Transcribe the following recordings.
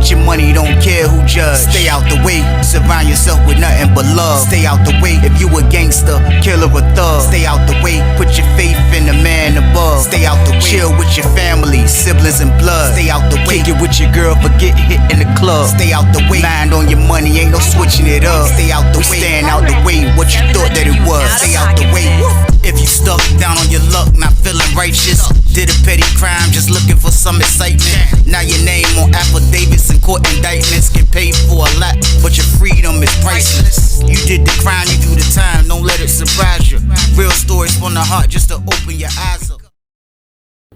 Get your money, don't care who judge. Stay out the way, surround yourself with nothing but love. Stay out the way, if you a gangster, killer or thug. Stay out the way, put your faith in the man above. Stay out the way, chill with your family, siblings and blood. Stay out the way, kick it with your girl, forget hit in the club. Stay out the way, mind on your money, ain't no switching it up. Stay out the way, stand out the way, what you thought that it was. Stay out the way. If you stuck down on your luck, not feeling righteous, did a petty crime, just looking for some excitement. Now your name on affidavits and court indictments, get paid for a lot, but your freedom is priceless. You did the crime, you do the time, don't let it surprise you. Real stories from the heart, just to open your eyes up.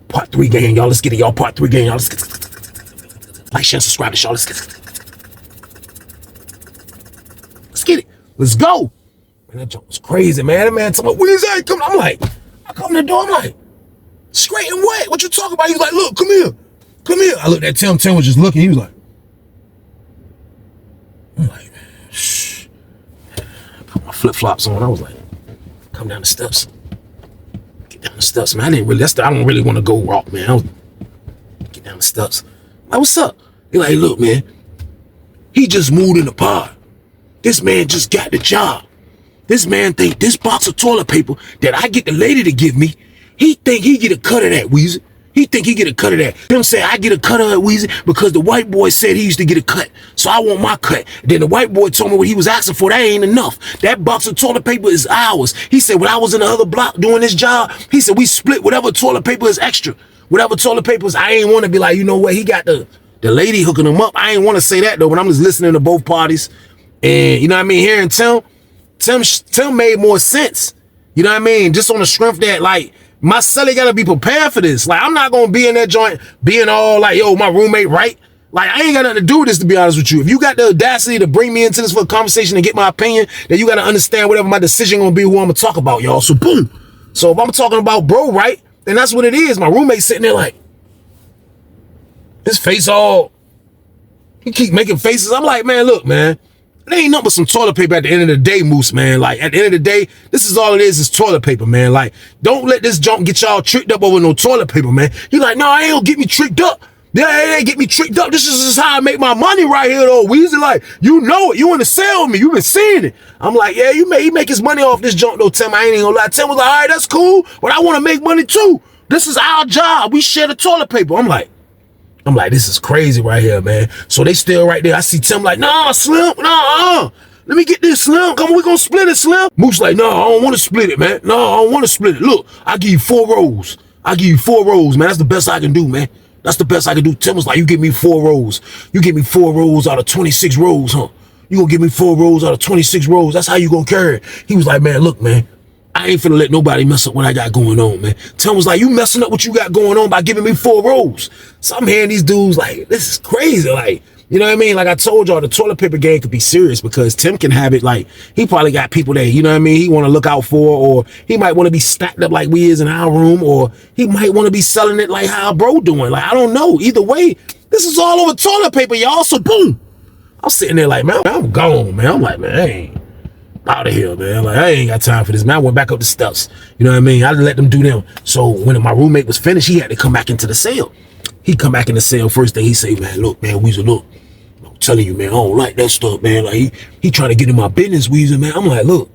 Part 3 gang, y'all. Let's get it, y'all. Part 3 gang, y'all. Let's get it. Like, share, subscribe to y'all. Let's get it. Let's get it. Let's go. Man, that joke was crazy, man. That man told me, where's that coming? I'm like, I come to the door, I'm like, straight and wet. What you talking about? He was like, look, come here. Come here. I looked at Tim. Tim was just looking. He was like, I'm like, man, shh. I put my flip-flops on. I was like, come down the steps. Get down the steps, man. I don't really want to go walk, man. Get down the steps. I'm like, what's up? He like, look, man, he just moved in the pod. This man just got the job. This man think this box of toilet paper that I get the lady to give me, he think he get a cut of that, Weezy. He think he get a cut of that. Him say I get a cut of it, Weezy, because the white boy said he used to get a cut. So I want my cut. Then the white boy told me what he was asking for, that ain't enough. That box of toilet paper is ours. He said when I was in the other block doing this job, he said we split whatever toilet paper is extra. Whatever toilet paper is, I ain't want to be like, you know what, he got the lady hooking him up. I ain't want to say that though, but I'm just listening to both parties. And you know what I mean, hearing Tim made more sense. You know what I mean? Just on the strength that, like, my celly gotta be prepared for this. Like, I'm not gonna be in that joint being all like, yo, my roommate, right? Like, I ain't got nothing to do with this, to be honest with you. If you got the audacity to bring me into this for a conversation and get my opinion, then you gotta understand whatever my decision gonna be, who I'm gonna talk about, y'all. So boom. So if I'm talking about bro, right? Then that's what it is. My roommate sitting there like, his face all, he keep making faces. I'm like, man, look, man. It ain't nothing but some toilet paper at the end of the day, Moose, man. Like, at the end of the day, this is all it is toilet paper, man. Like, don't let this junk get y'all tricked up over no toilet paper, man. You like, no, I ain't gonna get me tricked up. Yeah, it ain't get me tricked up. This is how I make my money right here, though, Weezy. Like, you know it. You in the cell with me. You been seeing it. I'm like, yeah, he make his money off this junk, though, Tim. I ain't even gonna lie. Tim was like, all right, that's cool, but I want to make money, too. This is our job. We share the toilet paper. I'm like, this is crazy right here, man. So they still right there. I see Tim like, nah, Slim, nah, let me get this, Slim. Come on, we gonna split it, Slim. Moose like, no, I don't want to split it, man. No, I don't want to split it. Look, I give you 4 rows. I give you 4 rows, man. That's the best I can do, man. That's the best I can do. Tim was like, you give me 4 rows. You give me 4 rows out of 26 rows, huh? You gonna give me 4 rows out of 26 rows. That's how you gonna carry it. He was like, man, look, man, I ain't finna let nobody mess up what I got going on, man. Tim was like, you messing up what you got going on by giving me 4 rows. So I'm hearing these dudes like, this is crazy. Like, you know what I mean? Like I told y'all, the toilet paper game could be serious because Tim can have it like, he probably got people that, you know what I mean, he want to look out for, or he might want to be stacked up like we is in our room, or he might want to be selling it like how bro doing. Like, I don't know. Either way, this is all over toilet paper, y'all. So boom. I'm sitting there like, man, I'm gone, man. I'm like, man, I ain't out of here, man. Like, I ain't got time for this, man. I went back up the steps. You know what I mean? I let them do them. So when my roommate was finished, he had to come back into the cell. He come back in the cell. First thing he say, man, look, man, Weezer, look. I'm telling you, man, I don't like that stuff, man. Like, he trying to get in my business, Weezer, man. I'm like, look,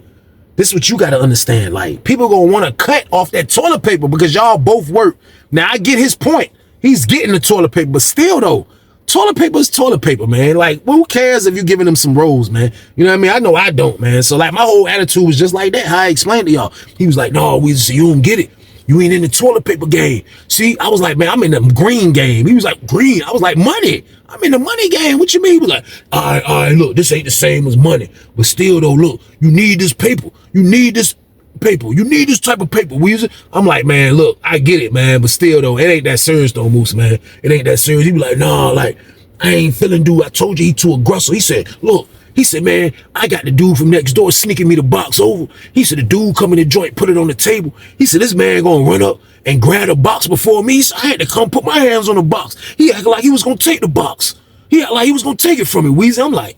this is what you got to understand. Like, people gonna want to cut off that toilet paper because y'all both work. Now, I get his point. He's getting the toilet paper, but still, though, toilet paper is toilet paper, man. Like, who cares if you're giving them some rolls, man? You know what I mean? I know I don't, man. So, like, my whole attitude was just like that, how I explained to y'all. He was like, no, Weezer, you don't get it. You ain't in the toilet paper game. See, I was like, man, I'm in the green game. He was like, green. I was like, money. I'm in the money game. What you mean? He was like, all right, look, this ain't the same as money. But still, though, look, you need this paper. You need this paper. You need this type of paper, Weezer. I'm like, man, look, I get it, man. But still, though, it ain't that serious, though, Moose, man. It ain't that serious. He was like, nah, like, I ain't feeling dude. I told you he too aggressive. He said, look. He said, man, I got the dude from next door sneaking me the box over. He said, the dude come in the joint, put it on the table. He said, this man gonna run up and grab the box before me. So I had to come put my hands on the box. He acted like he was gonna take the box. He acted like he was gonna take it from me, Weezy. I'm like,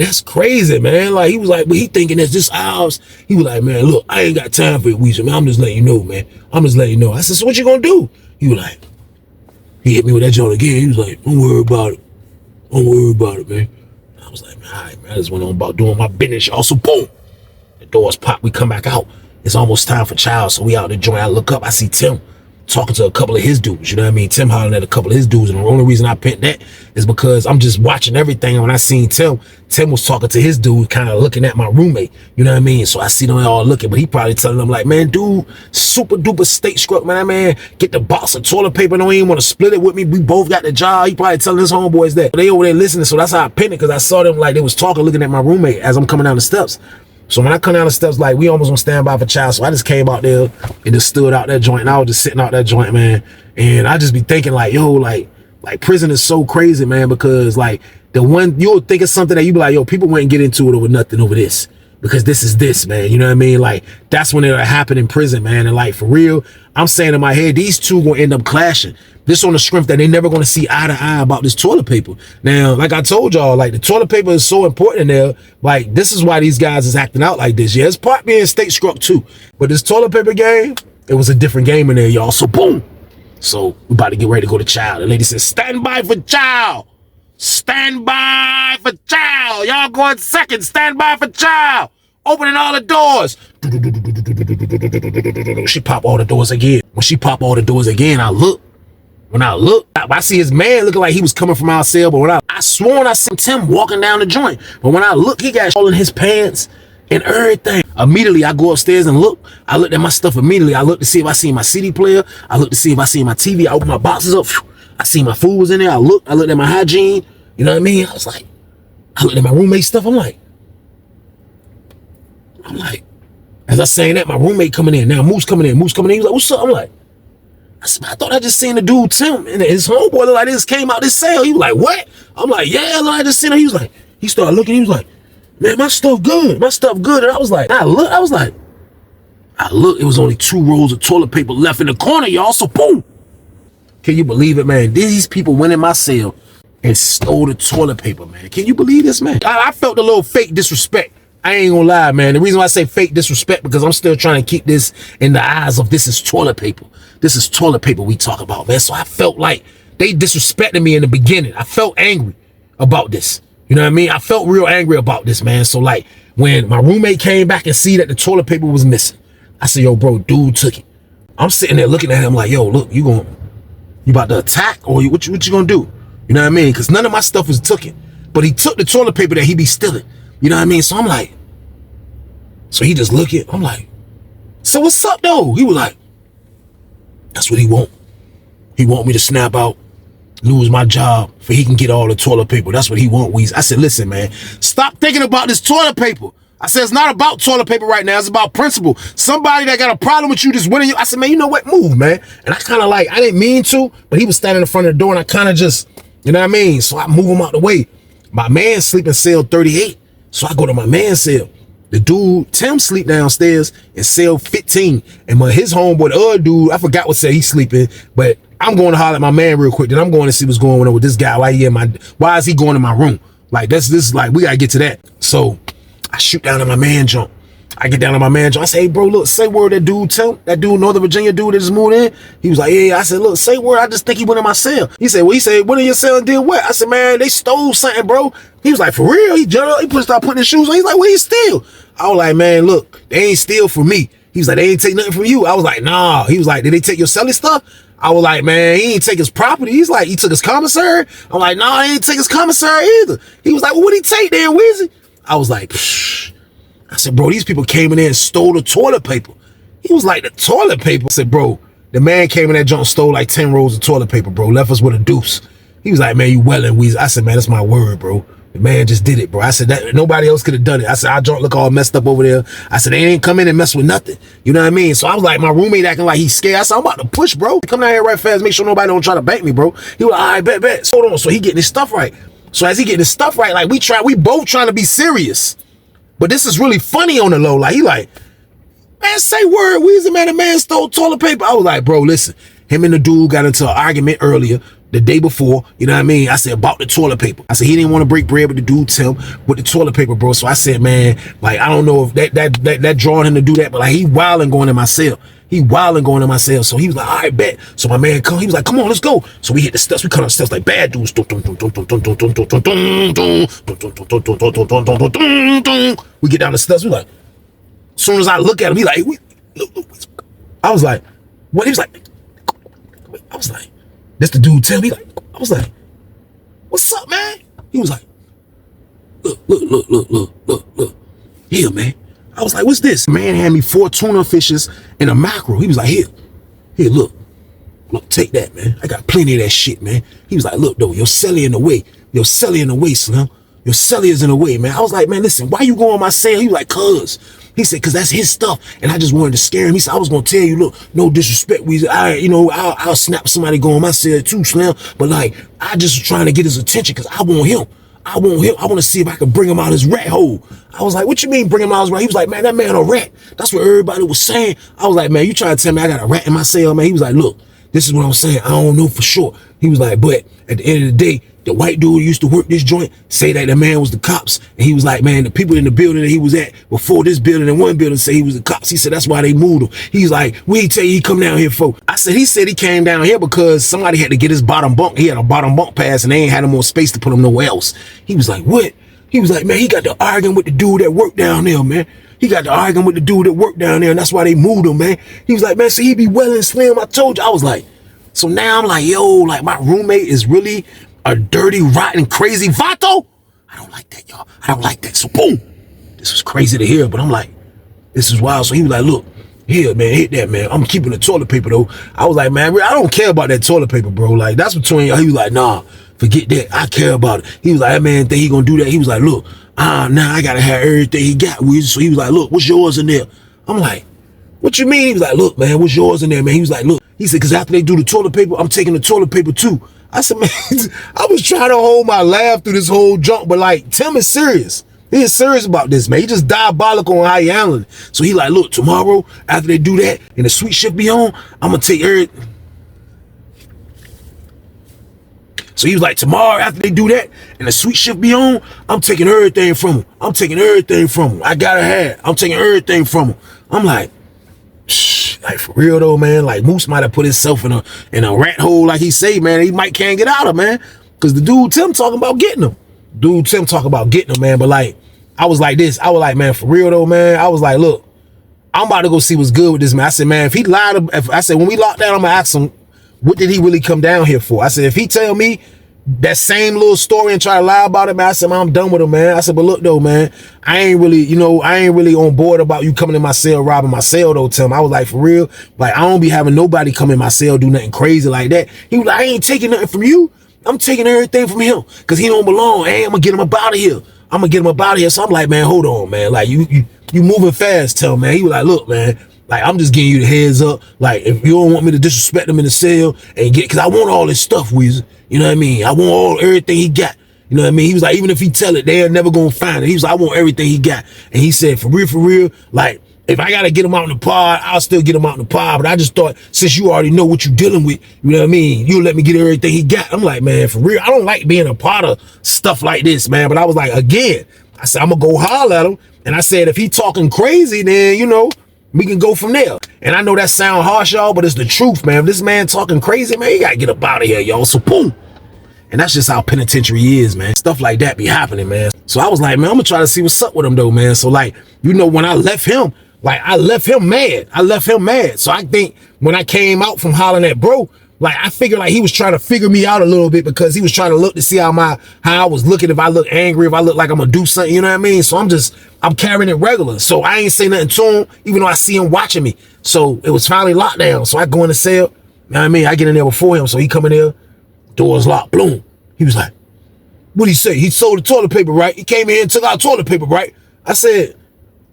that's crazy, man. Like, he was like, but he thinking that's just ours. He was like, man, look, I ain't got time for it, Weezy, man. I'm just letting you know, man. I'm just letting you know. I said, so what you gonna do? He was like, he hit me with that joint again. He was like, don't worry about it. Don't worry about it, man. I was like, man, all right, man. I just went on about doing my business, y'all. So boom, the doors pop. We come back out. It's almost time for chow. So we out the joint. I look up. I see Tim talking to a couple of his dudes. You know what I mean? Tim hollering at a couple of his dudes. And the only reason I picked that is because I'm just watching everything. And when I seen Tim was talking to his dude, kind of looking at my roommate. You know what I mean? So I see them all looking, but he probably telling them like, man, dude, super duper state struck, man, get the box of toilet paper. Don't even want to split it with me. We both got the job. He probably telling his homeboys that. But they over there listening. So that's how I pinned it, because I saw them like they was talking, looking at my roommate as I'm coming down the steps. So when I come down the steps, like, we almost on standby for child. So I just came out there and just stood out that joint. And I was just sitting out that joint, man. And I just be thinking like, yo, like prison is so crazy, man, because like the one, you'll think of something that you be like, yo, people wouldn't get into it over nothing over this. Because this is this, man. You know what I mean? Like, that's when it'll happen in prison, man. And like, for real, I'm saying in my head, these two gonna end up clashing. This on the strength that they never gonna see eye to eye about this toilet paper. Now, like I told y'all, like, the toilet paper is so important in there. Like, this is why these guys is acting out like this. Yeah, it's part being state struck too. But this toilet paper game, it was a different game in there, y'all. So boom. So we about to get ready to go to chow. The lady says, stand by for chow. Stand by for chow. Y'all going second. Stand by for chow. Opening all the doors. She pop all the doors again. When she pop all the doors again, I look. When I look, I see his man looking like he was coming from our cell. But when I sworn I seen Tim walking down the joint. But when I look, he got all in his pants and everything. Immediately, I go upstairs and look. I looked at my stuff immediately. I looked to see if I seen my CD player. I looked to see if I seen my TV. I opened my boxes up. I seen my food was in there. I looked at my hygiene. You know what I mean? I was like, I looked at my roommate stuff. I'm like, as I saying that, my roommate coming in. Now Moose coming in. He was like, what's up? I'm like, I thought I just seen the dude Tim and his homeboy look like this came out this cell. He was like, what? I'm like, yeah, look, I just seen him. He was like, he started looking. He was like, man, my stuff good. My stuff good. And I was like, I look, it was only 2 rolls of toilet paper left in the corner, y'all. So boom. Can you believe it, man? These people went in my cell and stole the toilet paper, man. Can you believe this, man? I felt a little fake disrespect. I ain't gonna lie, man. The reason why I say fake disrespect, because I'm still trying to keep this in the eyes of this is toilet paper. This is toilet paper we talk about, man. So I felt like they disrespected me in the beginning. I felt angry about this. You know what I mean? I felt real angry about this, man. So like, when my roommate came back and see that the toilet paper was missing, I said, yo, bro, dude took it. I'm sitting there looking at him like, yo, look, you about to attack, or what you gonna do? You know what I mean? Because none of my stuff was taken. But he took the toilet paper that he be stealing. You know what I mean? So I'm like, so he just looking. I'm like, so what's up though? He was like, that's what he want. He want me to snap out, lose my job, for he can get all the toilet paper. That's what he want, Weezy. I said, listen, man, stop thinking about this toilet paper. I said, it's not about toilet paper right now. It's about principle. Somebody that got a problem with you just winning you. I said, man, you know what? Move, man. And I kind of like, I didn't mean to, but he was standing in front of the door and I kind of just, you know what I mean? So I move him out the way. My man sleep in cell 38. So I go to my man's cell. The dude, Tim, sleep downstairs in cell 15. And his homeboy, the other dude, I forgot what cell he's sleeping, but I'm going to holler at my man real quick. Then I'm going to see what's going on with this guy. Why is he going in my room? Like, this is like, we got to get to that. So I shoot down at my man jump. I get down to my man jump. I say, hey, bro, look, say word that dude, Tim, that dude, Northern Virginia dude that just moved in. He was like, yeah. I said, look, say word. I just think he went in my cell. He said, went in your cell and did what? I said, man, they stole something, bro. He was like, for real? He started putting his shoes on. He's like, what he steal? I was like, man, look, they ain't steal from me. He was like, they ain't take nothing from you. I was like, nah. He was like, did they take your selling stuff? I was like, man, he ain't take his property. He's like, he took his commissary. I'm like, nah, he ain't take his commissary either. He was like, well, what'd he take then, Weezy? I was like, psh. I said, bro, these people came in there and stole the toilet paper. He was like, the toilet paper? I said, bro, the man came in that junk, stole like 10 rolls of toilet paper, bro, left us with a deuce. He was like, man, you wellin', Weezy. I said, man, that's my word, bro. The man just did it, bro. I said, that nobody else could have done it. I said, our joint look all messed up over there. I said, they ain't come in and mess with nothing. You know what I mean? So I was like, my roommate acting like he's scared. I said, I'm about to push, bro. Come down here right fast. Make sure nobody don't try to bank me, bro. He was like, all right, bet. So hold on. So he getting his stuff right. So as he getting his stuff right, like we both trying to be serious. But this is really funny on the low. Like, he like, man, say word, Weezy, man, the man stole toilet paper. I was like, bro, listen, him and the dude got into an argument earlier, the day before, you know what I mean? I said, about the toilet paper. I said, he didn't want to break bread with the dude, Tim, with the toilet paper, bro. So I said, man, like, I don't know if that drawing him to do that, but like, he wilding going in my cell. He wilding going in my cell. So he was like, all right, bet. So my man come, he was like, come on, let's go. So we hit the steps. We cut on the steps like bad dudes. We get down the steps. We like, as soon as I look at him, he like, look. I was like, what? He was like, I was like, that's the dude tell me. Like, I was like, what's up, man? He was like, look. Here, man. I was like, what's this? Man had me 4 tuna fishes and a mackerel. He was like, here, look, take that, man. I got plenty of that shit, man. He was like, look, though, your celly in the way. Your celly in the way, Slim. Your celly is in the way, man. I was like, man, listen, why you going on my cell? He was like, cuz. He said, cause that's his stuff. And I just wanted to scare him. He said, I was gonna tell you, look, no disrespect, Weezy. I'll snap somebody going on my cell too, Slim. But like, I just was trying to get his attention because I want him. I want to see if I can bring him out of his rat hole. I was like, what you mean bring him out of his rat? He was like, man, that man a rat. That's what everybody was saying. I was like, man, you trying to tell me I got a rat in my cell, man? He was like, look, this is what I'm saying. I don't know for sure. He was like, but at the end of the day, the white dude who used to work this joint say that the man was the cops. And he was like, man, the people in the building that he was at before this building and one building say he was the cops. He said, that's why they moved him. He's like, what he tell you he come down here for? I said, he said he came down here because somebody had to get his bottom bunk. He had a bottom bunk pass and they ain't had no more space to put him nowhere else. He was like, what? He was like, man, he got to arguing with the dude that worked down there, man. He got to arguing with the dude that worked down there and that's why they moved him, man. He was like, man, so he be well and slim. I told you. I was like, so now I'm like, yo, like my roommate is really a dirty, rotten, crazy vato. I don't like that, y'all. I don't like that. So boom, this was crazy to hear, but I'm like, this is wild. So he was like, look, here, man, hit that, man. I'm keeping the toilet paper though. I was like, man, I don't care about that toilet paper, bro. Like that's between y'all. He was like, nah, forget that. I care about it. He was like, that man think he gonna do that. He was like, look, nah, I gotta have everything he got with. So he was like, look, what's yours in there? I'm like, what you mean? He was like, look, man, what's yours in there, man? He was like, look. He said, because after they do the toilet paper, I'm taking the toilet paper too. I said, man, I was trying to hold my laugh through this whole junk, but like, Tim is serious. He is serious about this, man. He just diabolical on how he handling it. So he like, look, tomorrow, after they do that, and the sweet shift be on, I'm going to take everything. So he was like, tomorrow, after they do that, and the sweet shift be on, I'm taking everything from him. I'm taking everything from him. I got to have. I'm taking everything from him. I'm like, like for real though, man. Like Moose might have put himself in a rat hole, like he say, man. He might can't get out of, man. Cause the dude Tim talking about getting him. Man. But like, I was like this. I was like, man, for real though, man. I was like, look, I'm about to go see what's good with this man. I said, man, if he lied, I said when we locked down, I'm gonna ask him, what did he really come down here for? I said, if he tell me that same little story and try to lie about it, man, I said, man, I'm done with him, man. I said, but look though, man, I ain't really on board about you coming in my cell, robbing my cell though, Tim. I was like, for real, like I don't be having nobody come in my cell, do nothing crazy like that. He was like, I ain't taking nothing from you. I'm taking everything from him because he don't belong. Hey, I'm gonna get him up out of here. So I'm like, man, hold on, man. Like you moving fast, Tim, man. He was like, look, man, like I'm just giving you the heads up. Like if you don't want me to disrespect him in the cell and because I want all this stuff, Weezy. You know what I mean? I want everything he got. You know what I mean? He was like, even if he tell it, they're never gonna find it. He was like, I want everything he got. And he said, for real, like, if I gotta get him out in the pod, I'll still get him out in the pod. But I just thought, since you already know what you're dealing with, you know what I mean? You'll let me get everything he got. I'm like, man, for real, I don't like being a part of stuff like this, man. But I was like, again, I said, I'm gonna go holler at him. And I said, if he talking crazy, then, you know, we can go from there. And I know that sound harsh, y'all, but it's the truth, man. If this man talking crazy, man, you gotta get up out of here, y'all. So boom. And that's just how penitentiary is, man. Stuff like that be happening, man. So I was like, man, I'm gonna try to see what's up with him though, man. So like, you know, when I left him, like I left him mad. So I think when I came out from hollering at bro, like I figured like he was trying to figure me out a little bit because he was trying to look to see how I was looking, if I look angry, if I look like I'm gonna do something, you know what I mean? So I'm carrying it regular. So I ain't say nothing to him, even though I see him watching me. So it was finally locked down. So I go in the cell, you know what I mean? I get in there before him. So he come in there, doors locked, boom. He was like, what'd he say? He sold the toilet paper, right? He came in and took our toilet paper, right? I said,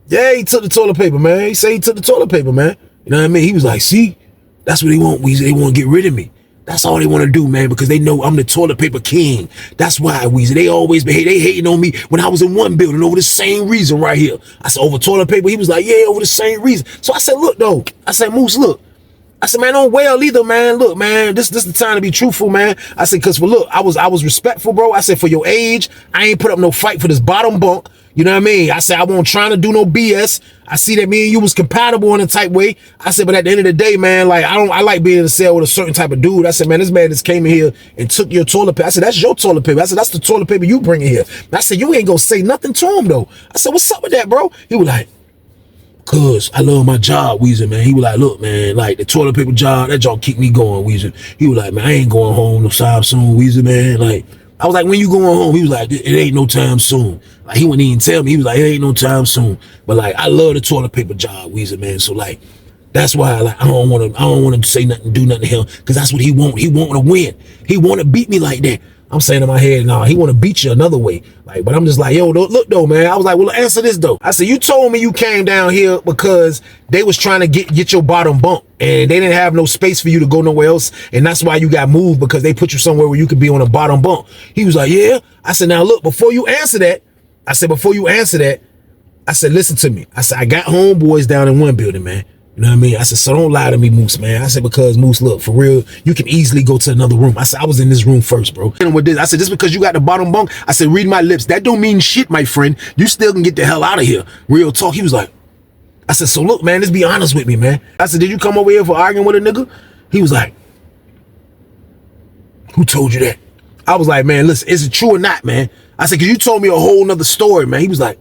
yeah, he took the toilet paper, man. He said he took the toilet paper, man. You know what I mean? He was like, see, that's what they want, Weezy. They want to get rid of me. That's all they want to do, man, because they know I'm the toilet paper king. That's why, Weezy. They always behave. They hating on me when I was in one building over the same reason right here. I said, over toilet paper? He was like, yeah, over the same reason. So I said, look, though. I said, Moose, look. I said, man, don't wail either, man. Look, man, this the time to be truthful, man. I said, cause for look, I was respectful, bro. I said, for your age, I ain't put up no fight for this bottom bunk. You know what I mean? I said, I wasn't trying to do no BS. I see that me and you was compatible in a type way. I said, but at the end of the day, man, like, I like being in a cell with a certain type of dude. I said, man, this man just came in here and took your toilet paper. I said, that's your toilet paper. I said, that's the toilet paper you bring in here. And I said, you ain't gonna say nothing to him, though. I said, what's up with that, bro? He was like, cuz I love my job, Weezy, man. He was like, look, man, like the toilet paper job, that job keep me going, Weezy. He was like, man, I ain't going home no time soon, Weezy, man. Like, I was like, when you going home? He was like, it ain't no time soon. Like, he wouldn't even tell me. He was like, it ain't no time soon. But like, I love the toilet paper job, Weezy, man. So like, that's why like I don't want to say nothing, do nothing to him, because that's what he want. He want to win. He want to beat me like that. I'm saying in my head, nah, he want to beat you another way. Like, but I'm just like, yo, look though, man. I was like, well, answer this though. I said, you told me you came down here because they was trying to get your bottom bunk, and they didn't have no space for you to go nowhere else, and that's why you got moved, because they put you somewhere where you could be on a bottom bunk. He was like, yeah. I said, now look, before you answer that, I said, listen to me. I said, I got homeboys down in one building, man. You know what I mean? I said, so don't lie to me, Moose, man. I said, because Moose, look, for real, you can easily go to another room. I said, I was in this room first, bro. And with this, I said, just because you got the bottom bunk, I said, read my lips. That don't mean shit, my friend. You still can get the hell out of here. Real talk. He was like, I said, so look, man, just be honest with me, man. I said, did you come over here for arguing with a nigga? He was like, who told you that? I was like, man, listen, is it true or not, man? I said, because you told me a whole nother story, man. He was like,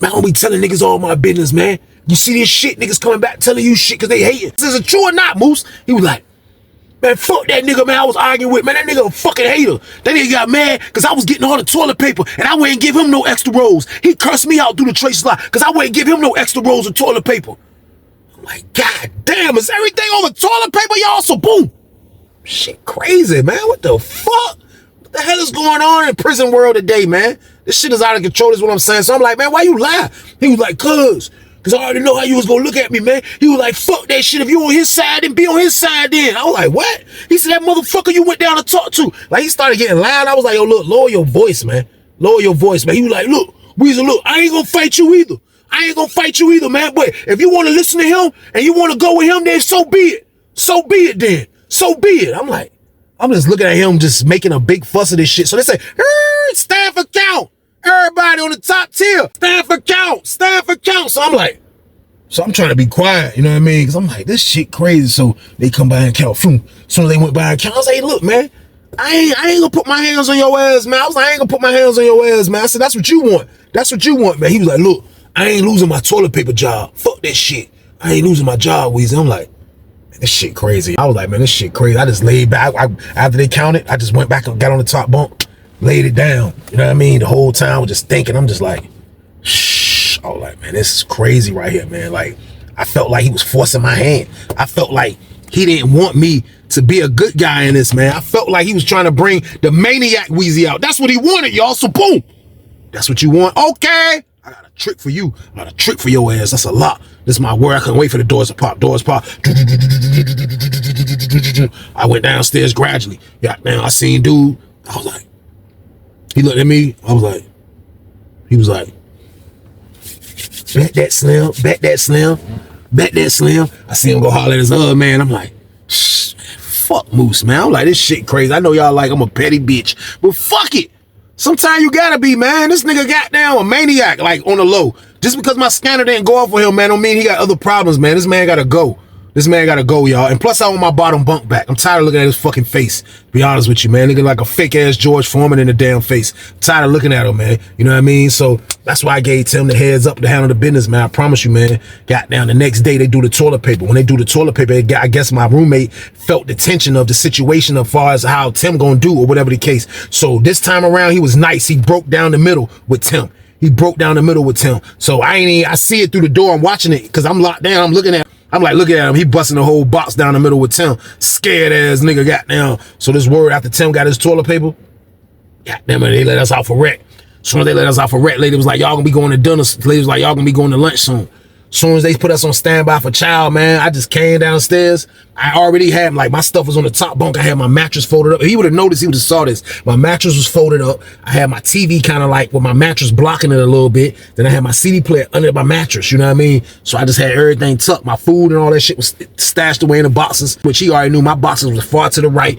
man, I don't be telling niggas all my business, man. You see this shit, niggas coming back telling you shit because they hate it. Is it true or not, Moose? He was like, man, fuck that nigga, man. I was arguing with, man, that nigga a fucking hater. That nigga got mad because I was getting all the toilet paper and I wouldn't give him no extra rolls. He cursed me out through the trace line because I wouldn't give him no extra rolls of toilet paper. I'm like, God damn, is everything over toilet paper, y'all? So boom. Shit crazy, man. What the fuck? What the hell is going on in prison world today, man? This shit is out of control, is what I'm saying. So I'm like, man, why you lie? He was like, cuz I already know how you was gonna look at me, man. He was like, fuck that shit. If you on his side, then be on his side then. I was like, what? He said, that motherfucker you went down to talk to. Like, he started getting loud. I was like, yo, look, lower your voice, man. Lower your voice, man. He was like, look, Weezy, look, I ain't gonna fight you either. I ain't gonna fight you either, man. But if you want to listen to him and you want to go with him, then so be it. So be it then. So be it. I'm like, I'm just looking at him just making a big fuss of this shit. So they say, stand for count. Everybody on the top tier, stand for count, stand for count. So I'm like, so I'm trying to be quiet, you know what I mean? Because I'm like, this shit crazy. So they come by and count. As soon as they went by and count, I was like, hey, look, man, I ain't gonna put my hands on your ass, man. I was like, I ain't gonna put my hands on your ass, man. I said, that's what you want. That's what you want, man. He was like, look, I ain't losing my toilet paper job. Fuck that shit. I ain't losing my job, Weezy. I'm like, man, this shit crazy. I was like, man, this shit crazy. I just laid back. After they counted, I just went back and got on the top bunk, laid it down. You know what I mean? The whole time I was just thinking. I'm just like, shh. I was like, man, this is crazy right here, man. Like, I felt like he was forcing my hand. I felt like he didn't want me to be a good guy in this, man. I felt like he was trying to bring the maniac Weezy out. That's what he wanted, y'all. So boom. That's what you want. Okay. I got a trick for you. I got a trick for your ass. That's a lot. This is my word. I couldn't wait for the doors to pop. Doors pop. I went downstairs gradually. Got down. I seen dude. I was like, he looked at me. I was like, he was like, bet that Slim, bet that Slim, bet that Slim. I see him go holler at his other man. I'm like, shh, man, fuck Moose, man. I'm like, this shit crazy. I know y'all like I'm a petty bitch, but fuck it. Sometimes you gotta be, man. This nigga got down a maniac, like on the low. Just because my scanner didn't go off for him, man, don't mean he got other problems, man. This man gotta go. This man gotta go, y'all. And plus, I want my bottom bunk back. I'm tired of looking at his fucking face. Be honest with you, man. Looking like a fake ass George Foreman in the damn face. I'm tired of looking at him, man. You know what I mean? So that's why I gave Tim the heads up to handle the business, man. I promise you, man. Got down the next day, they do the toilet paper. When they do the toilet paper, I guess my roommate felt the tension of the situation as far as how Tim gonna do or whatever the case. So this time around, he was nice. He broke down the middle with Tim. He broke down the middle with Tim. So I see it through the door. I'm watching it because I'm locked down. I'm looking at him. He busting the whole box down the middle with Tim. Scared ass nigga got down. So this word after Tim got his toilet paper, goddamn it, they let us out for rec. As soon as they let us out for rec, lady was like, y'all gonna be going to dinner. Lady was like, y'all gonna be going to lunch soon. As soon as they put us on standby for child, man, I just came downstairs. I already had, like, my stuff was on the top bunk. I had my mattress folded up. If he would have noticed, he would have saw this. My mattress was folded up. I had my TV kind of like with my mattress blocking it a little bit. Then I had my CD player under my mattress, you know what I mean? So I just had everything tucked. My food and all that shit was stashed away in the boxes, which he already knew my boxes was far to the right.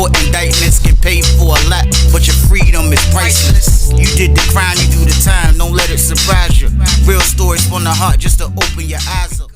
Court indictments get paid for a lot, but your freedom is priceless. You did the crime, you do the time, don't let it surprise you. Real stories from the heart just to open your eyes up.